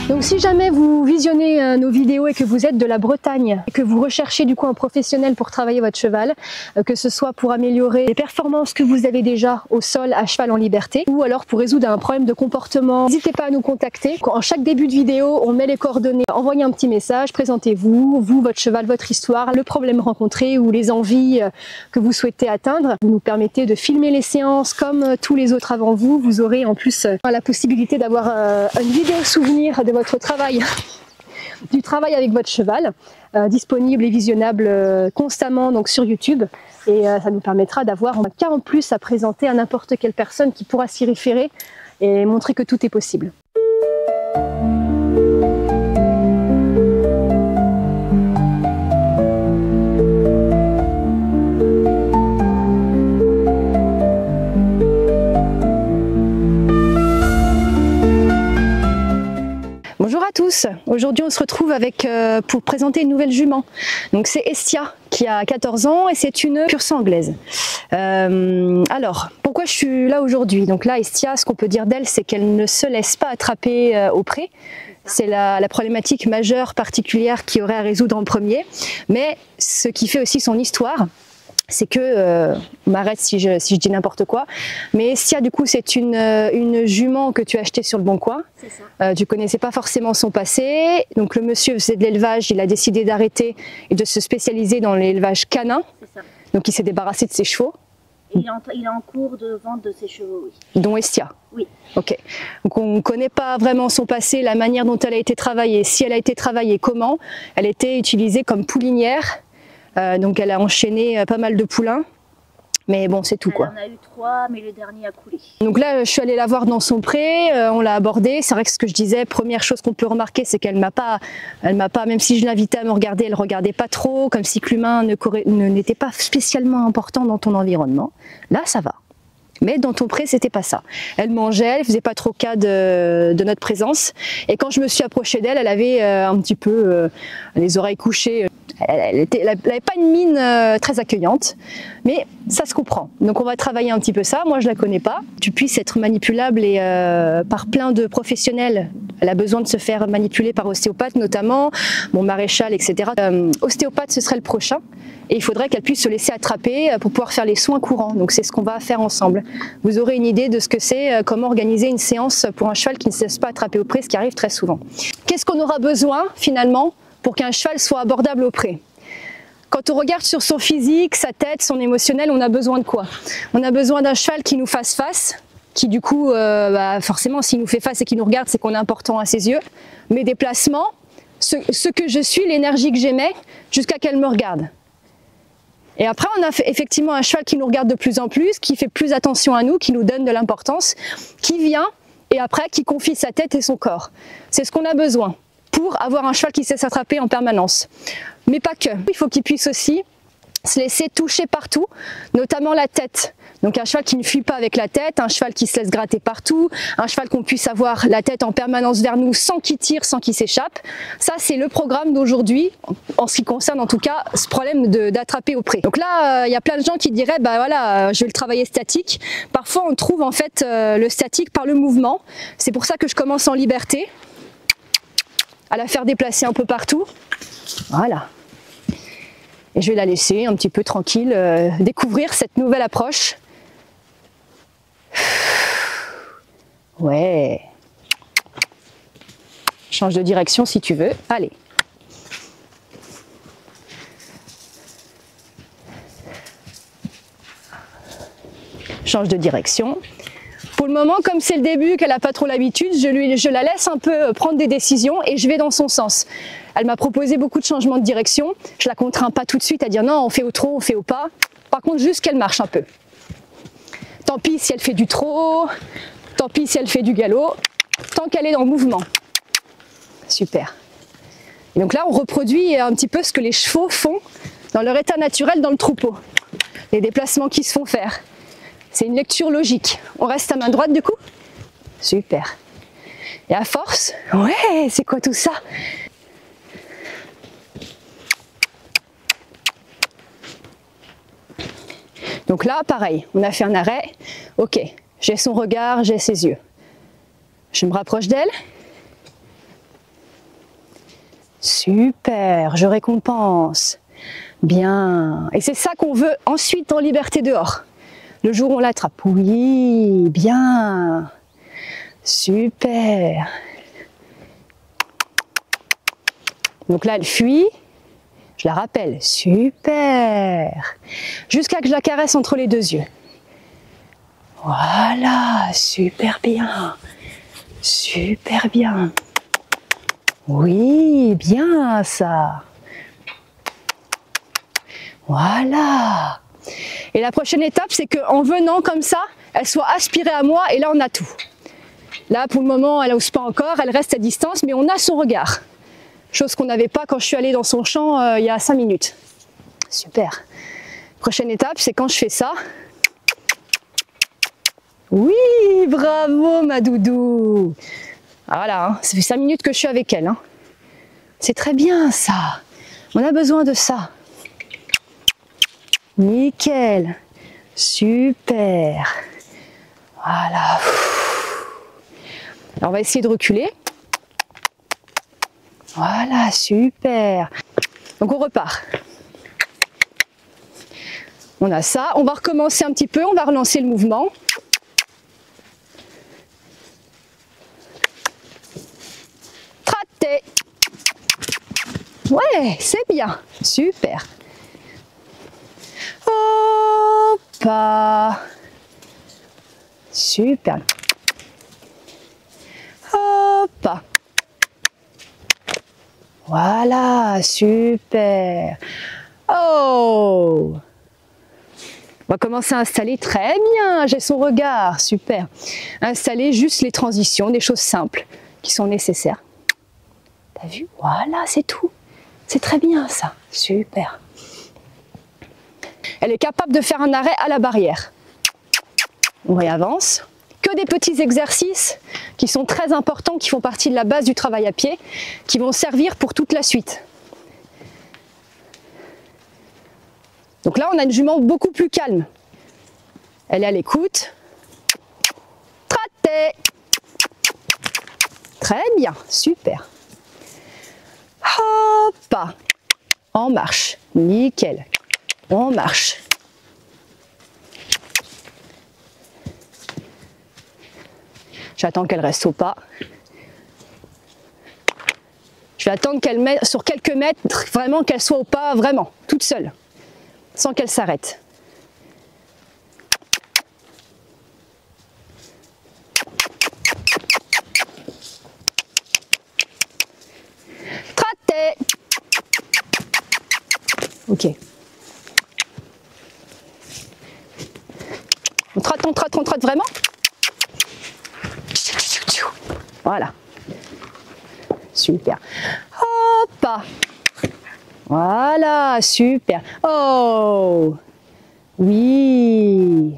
Donc si jamais vous visionnez nos vidéos et que vous êtes de la Bretagne et que vous recherchez du coup un professionnel pour travailler votre cheval, que ce soit pour améliorer les performances que vous avez déjà au sol à cheval en liberté ou alors pour résoudre un problème de comportement, n'hésitez pas à nous contacter. En chaque début de vidéo, on met les coordonnées, envoyez un petit message, présentez-vous, vous, votre cheval, votre histoire, le problème rencontré ou les envies que vous souhaitez atteindre. Vous nous permettez de filmer les séances comme tous les autres avant vous. Vous aurez en plus la possibilité d'avoir une vidéo souvenir de votre travail, du travail avec votre cheval, disponible et visionnable constamment donc sur YouTube, et ça nous permettra d'avoir un cas en plus à présenter à n'importe quelle personne qui pourra s'y référer et montrer que tout est possible. Bonjour à tous, aujourd'hui on se retrouve avec, pour présenter une nouvelle jument. Donc c'est Estia qui a 14 ans et c'est une pure sang anglaise. Alors, pourquoi je suis là aujourd'hui? Donc là, Estia, ce qu'on peut dire d'elle, c'est qu'elle ne se laisse pas attraper au pré. C'est la problématique majeure particulière qu'il y aurait à résoudre en premier. Mais ce qui fait aussi son histoire, c'est que, on m'arrête si je dis n'importe quoi, mais Estia du coup c'est une jument que tu as achetée sur le Bon Coin. C'est ça. Tu connaissais pas forcément son passé, donc le monsieur faisait de l'élevage, il a décidé d'arrêter et de se spécialiser dans l'élevage canin. C'est ça. Donc il s'est débarrassé de ses chevaux. Et il est en cours de vente de ses chevaux, oui. Dont Estia. Oui. Ok. Donc on ne connaît pas vraiment son passé, la manière dont elle a été travaillée, si elle a été travaillée, comment. Elle a été utilisée comme poulinière. Donc elle a enchaîné pas mal de poulains, mais bon c'est tout quoi. Elle en a eu 3, mais le dernier a coulé. Donc là je suis allée la voir dans son pré, on l'a abordée. C'est vrai que ce que je disais, première chose qu'on peut remarquer, c'est qu'elle m'a pas, même si je l'invitais à me regarder, elle regardait pas trop, comme si l'humain n'était pas spécialement important dans ton environnement. Là ça va. Mais dans ton pré, c'était pas ça. Elle mangeait, elle faisait pas trop cas de notre présence. Et quand je me suis approchée d'elle, elle avait un petit peu les oreilles couchées. Elle n'avait pas une mine très accueillante, mais ça se comprend. Donc on va travailler un petit peu ça. Moi je la connais pas. Tu puisses être manipulable et par plein de professionnels. Elle a besoin de se faire manipuler par ostéopathe notamment, bon maréchal, etc. Ostéopathe ce serait le prochain. Et il faudrait qu'elle puisse se laisser attraper pour pouvoir faire les soins courants. Donc c'est ce qu'on va faire ensemble. Vous aurez une idée de ce que c'est, comment organiser une séance pour un cheval qui ne se laisse pas attraper au pré, ce qui arrive très souvent. Qu'est-ce qu'on aura besoin finalement pour qu'un cheval soit abordable au pré? Quand on regarde sur son physique, sa tête, son émotionnel, on a besoin de quoi? On a besoin d'un cheval qui nous fasse face, qui du coup, forcément s'il nous fait face et qu'il nous regarde, c'est qu'on est important à ses yeux. Mes déplacements, ce que je suis, l'énergie que j'émets, jusqu'à qu'elle me regarde. Et après, on a effectivement un cheval qui nous regarde de plus en plus, qui fait plus attention à nous, qui nous donne de l'importance, qui vient et après qui confie sa tête et son corps. C'est ce qu'on a besoin pour avoir un cheval qui sait s'attraper en permanence. Mais pas que. Il faut qu'il puisse aussi se laisser toucher partout, notamment la tête. Donc un cheval qui ne fuit pas avec la tête, un cheval qui se laisse gratter partout, un cheval qu'on puisse avoir la tête en permanence vers nous sans qu'il tire, sans qu'il s'échappe. Ça c'est le programme d'aujourd'hui, en ce qui concerne en tout cas ce problème d'attraper au pré. Donc là, il y a plein de gens qui diraient, bah voilà, je vais le travailler statique. Parfois on trouve en fait le statique par le mouvement. C'est pour ça que je commence en liberté, à la faire déplacer un peu partout. Voilà. Et je vais la laisser un petit peu tranquille, découvrir cette nouvelle approche. Ouais. Change de direction si tu veux. Allez. Change de direction. Pour le moment, comme c'est le début, qu'elle n'a pas trop l'habitude, je la laisse un peu prendre des décisions et je vais dans son sens. Elle m'a proposé beaucoup de changements de direction. Je la contrains pas tout de suite à dire non, on fait au trot, on fait au pas. Par contre, juste qu'elle marche un peu. Tant pis si elle fait du trot, tant pis si elle fait du galop, tant qu'elle est dans le mouvement. Super. Et donc là, on reproduit un petit peu ce que les chevaux font dans leur état naturel dans le troupeau. Les déplacements qu'ils se font faire. C'est une lecture logique. On reste à main droite du coup? Super. Et à force, ouais, c'est quoi tout ça? Donc là, pareil, on a fait un arrêt. Ok, j'ai son regard, j'ai ses yeux. Je me rapproche d'elle. Super, je récompense. Bien. Et c'est ça qu'on veut ensuite en liberté dehors. Le jour où on l'attrape. Oui, bien. Super. Donc là, elle fuit. Je la rappelle. Super. Jusqu'à que je la caresse entre les deux yeux. Voilà, super bien. Super bien. Oui, bien ça. Voilà. Et la prochaine étape, c'est qu'en venant comme ça, elle soit aspirée à moi et là on a tout. Là pour le moment, elle n'ose pas encore, elle reste à distance, mais on a son regard. Chose qu'on n'avait pas quand je suis allée dans son champ il y a 5 minutes. Super. Prochaine étape, c'est quand je fais ça. Oui, bravo ma doudou. Voilà, hein, ça fait 5 minutes que je suis avec elle. Hein. C'est très bien ça. On a besoin de ça. Nickel. Super. Voilà. Alors on va essayer de reculer. Voilà, super. Donc on repart. On a ça. On va recommencer un petit peu. On va relancer le mouvement. Traté. Ouais, c'est bien. Super. Hop. Super. Hop. Voilà, super. Oh. On va commencer à installer. Très bien, j'ai son regard. Super. Installer juste les transitions, des choses simples qui sont nécessaires. T'as vu? Voilà, c'est tout. C'est très bien ça. Super. Elle est capable de faire un arrêt à la barrière. On réavance. Que des petits exercices qui sont très importants, qui font partie de la base du travail à pied, qui vont servir pour toute la suite. Donc là, on a une jument beaucoup plus calme. Elle est à l'écoute. Traté. Très bien, super. Hop. En marche. Nickel. On marche. J'attends qu'elle reste au pas. Je vais attendre qu'elle mette sur quelques mètres, vraiment qu'elle soit au pas, vraiment, toute seule, sans qu'elle s'arrête. Traté. Ok. On trotte vraiment. Voilà. Super. Hop. Voilà, super. Oh. Oui.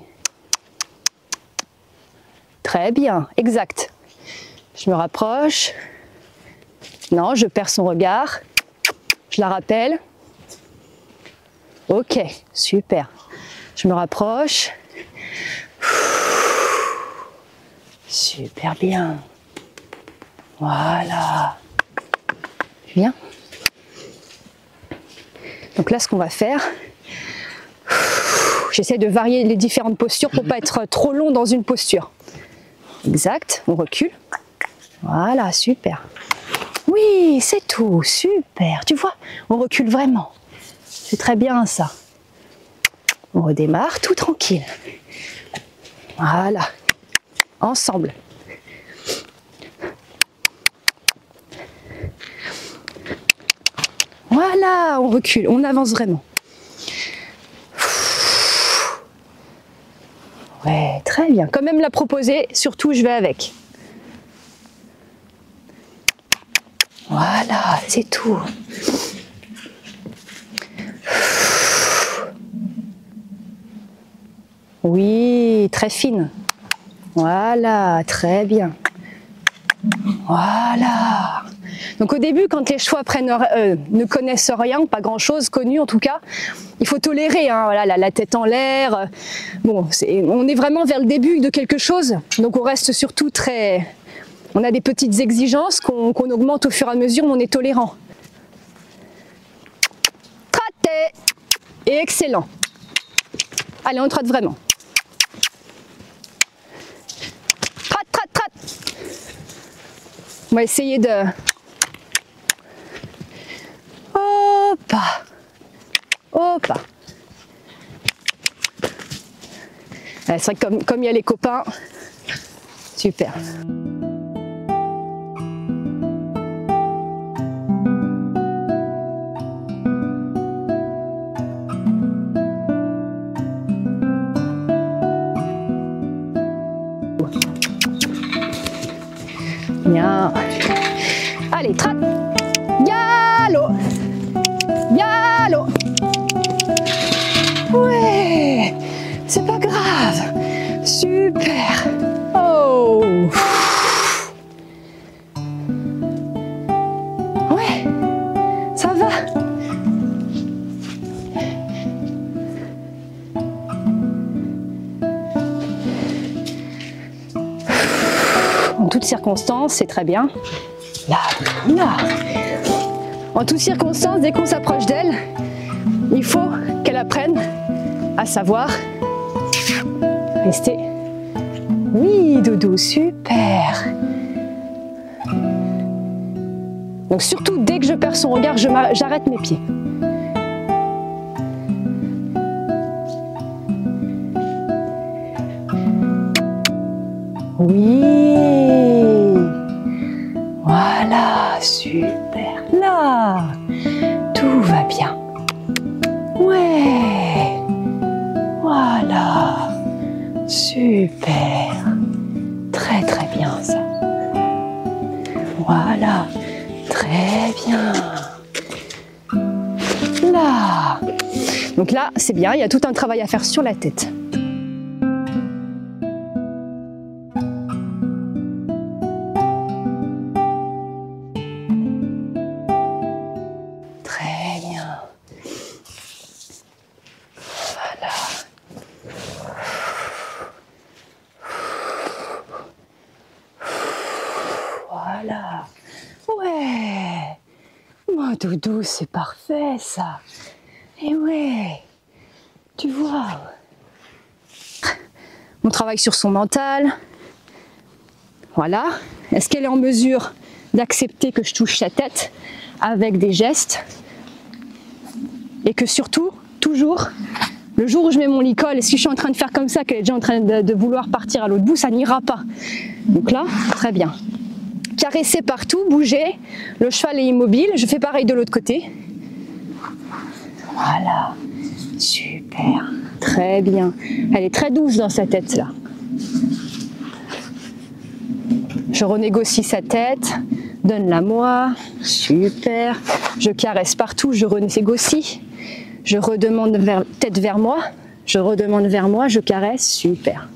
Très bien, exact. Je me rapproche. Non, je perds son regard. Je la rappelle. Ok, super. Je me rapproche. Super bien. Voilà. Bien. Donc là, ce qu'on va faire, j'essaie de varier les différentes postures pour ne pas être trop long dans une posture. Exact. On recule. Voilà, super. Oui, c'est tout. Super. Tu vois, on recule vraiment. C'est très bien ça. On redémarre tout tranquille. Voilà. Ensemble. Voilà, on recule, on avance vraiment. Ouais, très bien. Quand même la proposer, surtout je vais avec. Voilà, c'est tout. Oui, très fine. Voilà, très bien. Voilà. Donc au début, quand les chevaux ne connaissent rien, pas grand-chose, connu en tout cas, il faut tolérer, hein, voilà, la tête en l'air. Bon, on est vraiment vers le début de quelque chose, donc on reste surtout très... On a des petites exigences qu'on augmente au fur et à mesure, mais on est tolérant. Traté. Et excellent. Allez, on trotte vraiment. Trate. On va essayer de... Hop. C'est vrai que comme il y a les copains, super. Bien. Allez, traite. Galop. Ouais. C'est pas grave. Super. Oh. Ouais. Ça va. En toutes circonstances, c'est très bien. Là. En toutes circonstances, dès qu'on s'approche d'elle, il faut qu'elle apprenne à savoir rester. Oui, Doudou, super. Donc surtout, dès que je perds son regard, j'arrête mes pieds. Oui. Voilà, super. Là, tout va bien. Ouais. Voilà. Super. Très bien ça. Voilà. Très bien. Là. Donc là, c'est bien, il y a tout un travail à faire sur la tête. Très bien. Voilà. Voilà. Ouais. Moi, Doudou, c'est parfait, ça. Et ouais. Tu vois. On travaille sur son mental. Voilà. Est-ce qu'elle est en mesure d'accepter que je touche sa tête avec des gestes? Et que surtout, toujours, le jour où je mets mon licol, et si je suis en train de faire comme ça, qu'elle est déjà en train de vouloir partir à l'autre bout, ça n'ira pas. Donc là, très bien. Caresser partout, bouger, le cheval est immobile, je fais pareil de l'autre côté. Voilà, super, très bien. Elle est très douce dans sa tête là. Je renégocie sa tête, donne-la moi, super. Je caresse partout, je renégocie. Je redemande tête vers moi, je redemande vers moi, je caresse, super.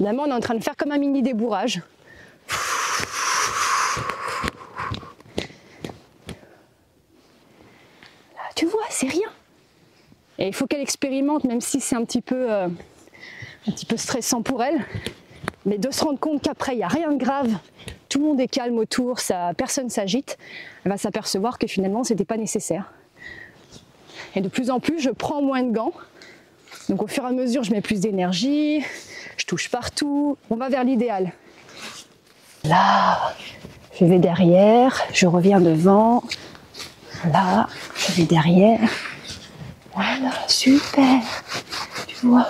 Là, on est en train de faire comme un mini débourrage. Là, tu vois, c'est rien. Et il faut qu'elle expérimente, même si c'est un petit peu stressant pour elle, mais de se rendre compte qu'après il n'y a rien de grave, tout le monde est calme autour, personne ne s'agite, elle va s'apercevoir que finalement c'était pas nécessaire. Et de plus en plus je prends moins de gants, donc au fur et à mesure je mets plus d'énergie, je touche partout, on va vers l'idéal. Là, je vais derrière, je reviens devant, là, je vais derrière, voilà, super, tu vois.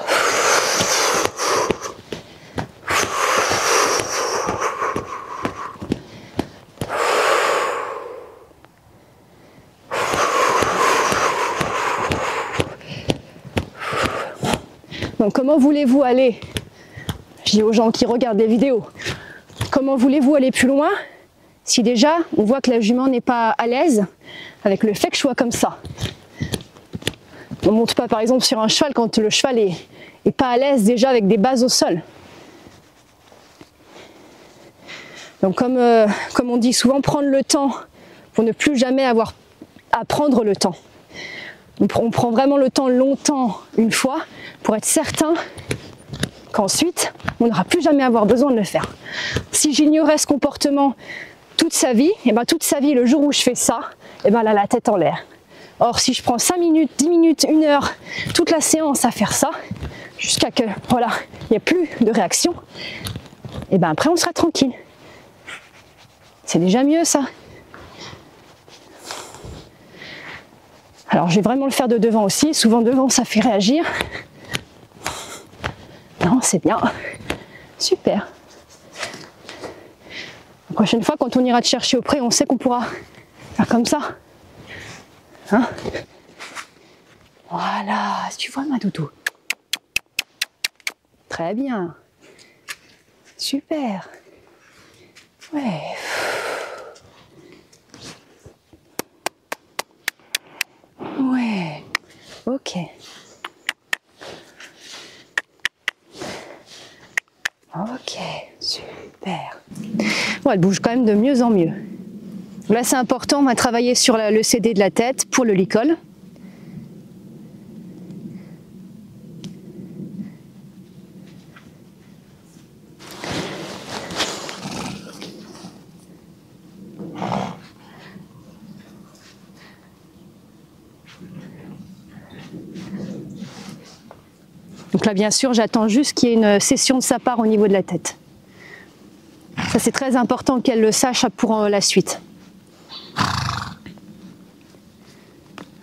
Donc comment voulez-vous aller? Je dis aux gens qui regardent des vidéos, comment voulez-vous aller plus loin si déjà on voit que la jument n'est pas à l'aise avec le fait que je sois comme ça? On ne monte pas par exemple sur un cheval quand le cheval est pas à l'aise déjà avec des bases au sol. Donc comme on dit souvent, prendre le temps pour ne plus jamais avoir à prendre le temps. On prend vraiment le temps longtemps une fois pour être certain qu'ensuite on n'aura plus jamais à avoir besoin de le faire. Si j'ignorais ce comportement toute sa vie, et ben toute sa vie, le jour où je fais ça, et ben là la tête en l'air. Or si je prends 5 minutes, 10 minutes, 1 heure, toute la séance à faire ça, jusqu'à que voilà, il n'y ait plus de réaction, et ben après on sera tranquille. C'est déjà mieux ça. Alors je vais vraiment le faire de devant aussi, souvent devant ça fait réagir. Non, c'est bien. Super. La prochaine fois quand on ira te chercher au pré, on sait qu'on pourra faire comme ça. Hein? Voilà, tu vois ma doudou. Très bien. Super. Ouais. Ouais. Ok. Ok, super. Bon, elle bouge quand même de mieux en mieux. Là, c'est important, on va travailler sur le CD de la tête pour le licol. Donc là, bien sûr, j'attends juste qu'il y ait une cession de sa part au niveau de la tête. Ça, c'est très important qu'elle le sache pour la suite.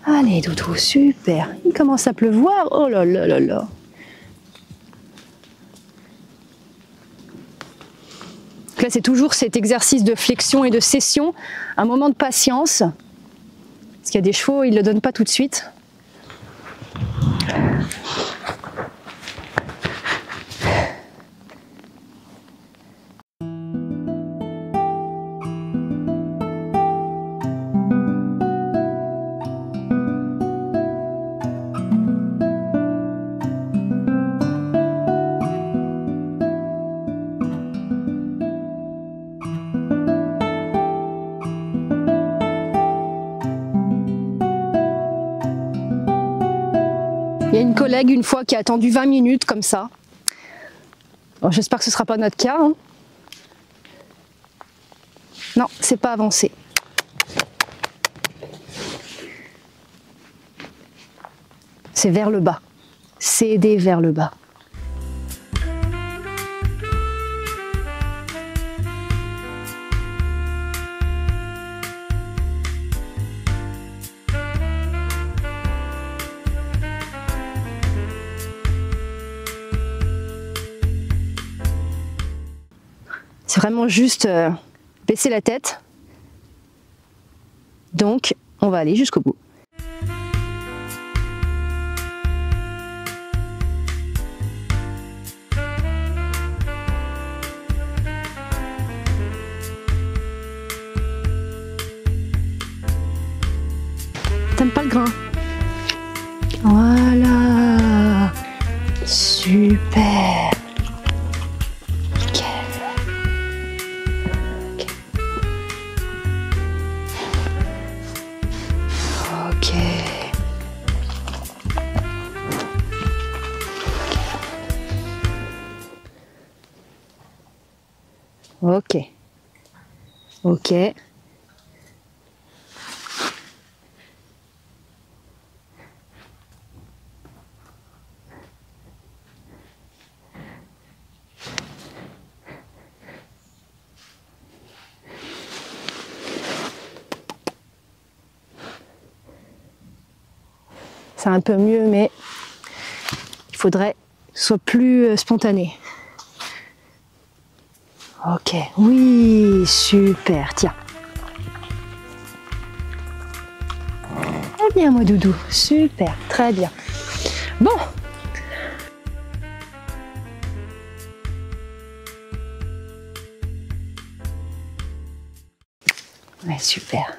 Allez, Doudou, super. Il commence à pleuvoir. Oh là là là là. Donc là, c'est toujours cet exercice de flexion et de cession. Un moment de patience. Parce qu'il y a des chevaux, ils ne le donnent pas tout de suite. Il y a une collègue une fois qui a attendu 20 minutes comme ça. J'espère que ce ne sera pas notre cas. Hein. Non, c'est pas avancé. C'est vers le bas. Céder vers le bas. C'est vraiment juste baisser la tête. Donc, on va aller jusqu'au bout. T'aimes pas le grain? Voilà. Super. Ok. Ok. C'est un peu mieux, mais il faudrait que ce soit plus spontané. Ok, oui, super, tiens. Très bien, moi, Doudou, super, très bien. Bon. Ouais, super.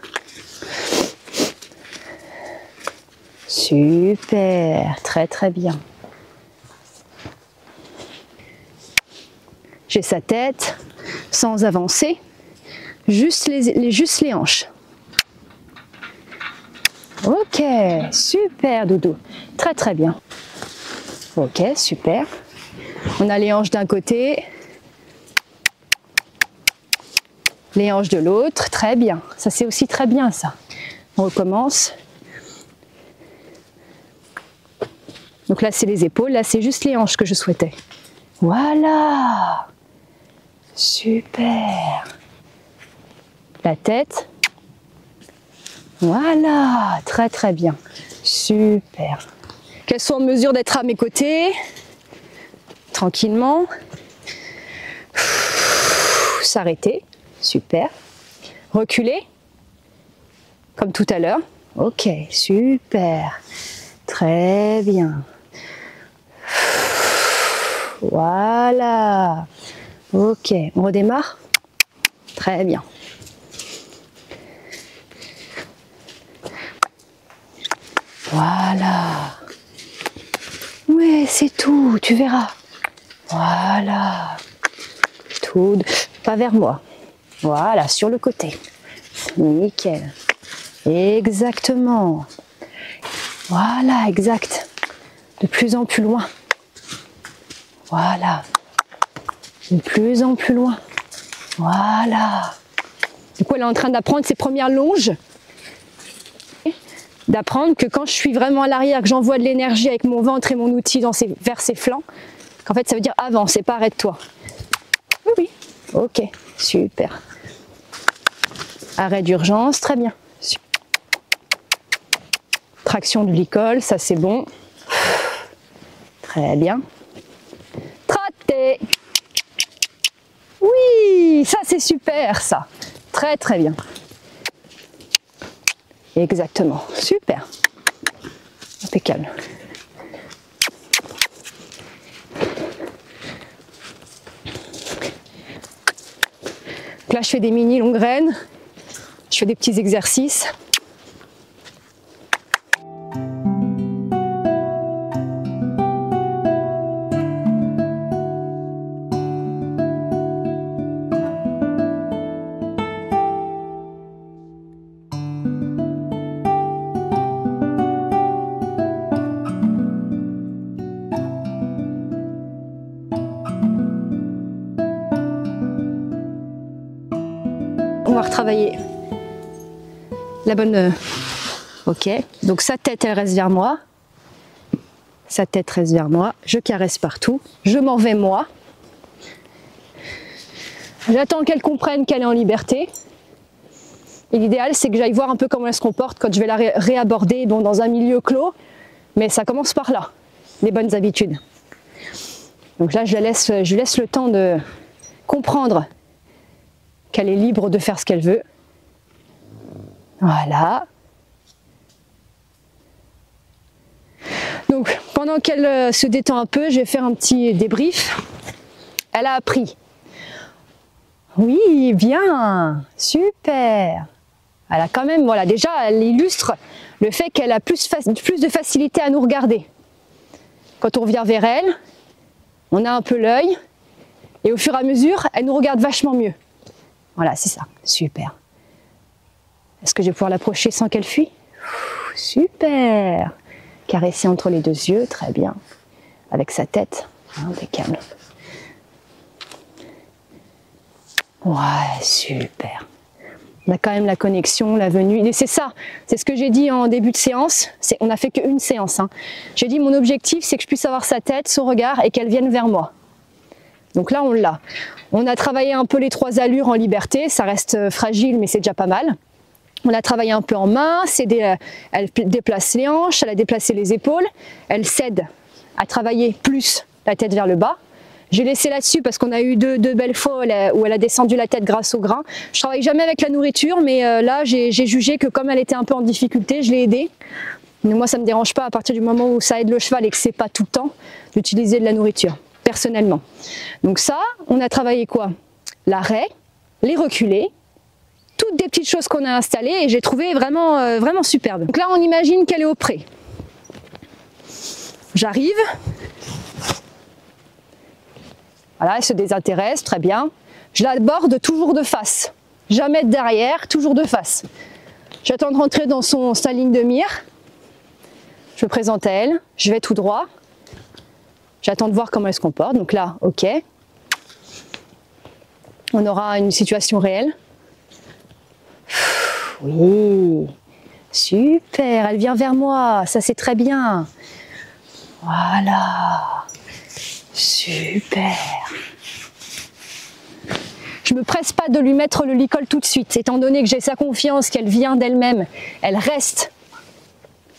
Super. Super, très très bien. J'ai sa tête, sans avancer, juste les hanches. Ok, super Doudou, très très bien. Ok, super. On a les hanches d'un côté, les hanches de l'autre, très bien. Ça c'est aussi très bien ça. On recommence. Donc là c'est les épaules, là c'est juste les hanches que je souhaitais. Voilà. Super. La tête. Voilà, très très bien. Super. Qu'elles soient en mesure d'être à mes côtés. Tranquillement. S'arrêter. Super. Reculer. Comme tout à l'heure. Ok, super. Très bien. Voilà. Ok, on redémarre. Très bien. Voilà. Ouais, c'est tout, tu verras. Voilà. Tout, pas vers moi. Voilà, sur le côté. Nickel. Exactement. Voilà, exact. De plus en plus loin. Voilà. De plus en plus loin. Voilà. Du coup, elle est en train d'apprendre ses premières longes. D'apprendre que quand je suis vraiment à l'arrière, que j'envoie de l'énergie avec mon ventre et mon outil vers ses flancs, qu'en fait ça veut dire avance et pas arrête-toi. Oui, oui. Ok, super. Arrêt d'urgence, très bien. Traction du licol, ça c'est bon. Très bien. Trotter. Oui, ça c'est super ça. Très très bien. Exactement, super. Impeccable. Là je fais des mini longues graines. Je fais des petits exercices. On va retravailler la bonne... Ok, donc sa tête elle reste vers moi. Sa tête reste vers moi. Je caresse partout. Je m'en vais moi. J'attends qu'elle comprenne qu'elle est en liberté. Et l'idéal c'est que j'aille voir un peu comment elle se comporte quand je vais la réaborder bon, dans un milieu clos. Mais ça commence par là, les bonnes habitudes. Donc là je laisse le temps de comprendre qu'elle est libre de faire ce qu'elle veut. Voilà. Donc, pendant qu'elle se détend un peu, je vais faire un petit débrief. Elle a appris. Oui, bien, super. Elle a quand même, voilà, déjà, elle illustre le fait qu'elle a plus de facilité à nous regarder. Quand on revient vers elle, on a un peu l'œil, et au fur et à mesure, elle nous regarde vachement mieux. Voilà, c'est ça, super. Est-ce que je vais pouvoir l'approcher sans qu'elle fuit? Super. Caresser entre les deux yeux, très bien. Avec sa tête, impeccable. Ouais, super. On a quand même la connexion, la venue. Et c'est ça, c'est ce que j'ai dit en début de séance. On n'a fait qu'une séance. Hein. J'ai dit mon objectif, c'est que je puisse avoir sa tête, son regard et qu'elle vienne vers moi. Donc là, on l'a. On a travaillé un peu les 3 allures en liberté. Ça reste fragile, mais c'est déjà pas mal. On a travaillé un peu en main. Elle déplace les hanches, elle a déplacé les épaules. Elle s'aide à travailler plus la tête vers le bas. J'ai laissé là-dessus parce qu'on a eu deux belles fois où elle a descendu la tête grâce au grain. Je travaille jamais avec la nourriture, mais là, j'ai jugé que comme elle était un peu en difficulté, je l'ai aidée. Mais moi, ça ne me dérange pas à partir du moment où ça aide le cheval et que c'est pas tout le temps d'utiliser de la nourriture. Personnellement. Donc ça, on a travaillé quoi? L'arrêt, les reculés, toutes des petites choses qu'on a installées et j'ai trouvé vraiment, vraiment superbe. Donc là, on imagine qu'elle est au pré. J'arrive. Voilà, elle se désintéresse, très bien. Je l'aborde toujours de face. Jamais de derrière, toujours de face. J'attends de rentrer dans sa ligne de mire. Je me présente à elle, je vais tout droit. J'attends de voir comment elle se comporte. Donc là, ok. On aura une situation réelle. Oui, super, elle vient vers moi, ça c'est très bien. Voilà, super. Je me presse pas de lui mettre le licol tout de suite, étant donné que j'ai sa confiance, qu'elle vient d'elle-même, elle reste.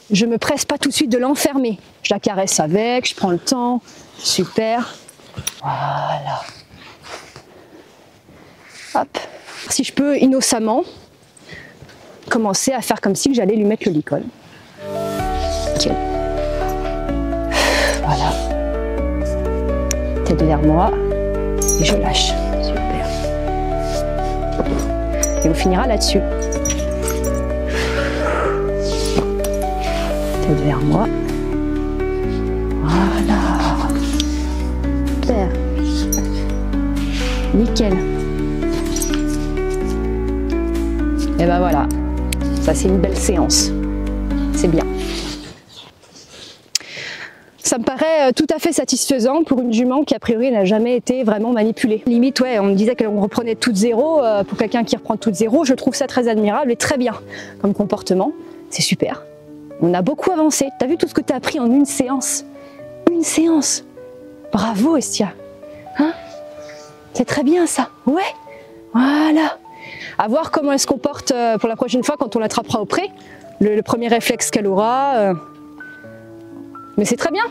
Je me presse pas tout de suite de l'enfermer. Je la caresse avec, je prends le temps, super. Voilà. Hop, si je peux innocemment commencer à faire comme si j'allais lui mettre le licol. Okay. Voilà. Tête vers moi et je lâche. Super. Et on finira là-dessus. Tête vers moi. Voilà. Super. Nickel. Et ben voilà. Ça, c'est une belle séance. C'est bien. Ça me paraît tout à fait satisfaisant pour une jument qui, a priori, n'a jamais été vraiment manipulée. Limite, ouais, on me disait qu'on reprenait toute zéro. Pour quelqu'un qui reprend toute zéro, je trouve ça très admirable et très bien comme comportement. C'est super. On a beaucoup avancé. T'as vu tout ce que t'as appris en une séance? Une séance. Bravo, Estia. Hein? C'est très bien, ça. Ouais. Voilà. À voir comment elle se comporte pour la prochaine fois quand on l'attrapera au pré. Le premier réflexe qu'elle aura. Mais c'est très bien.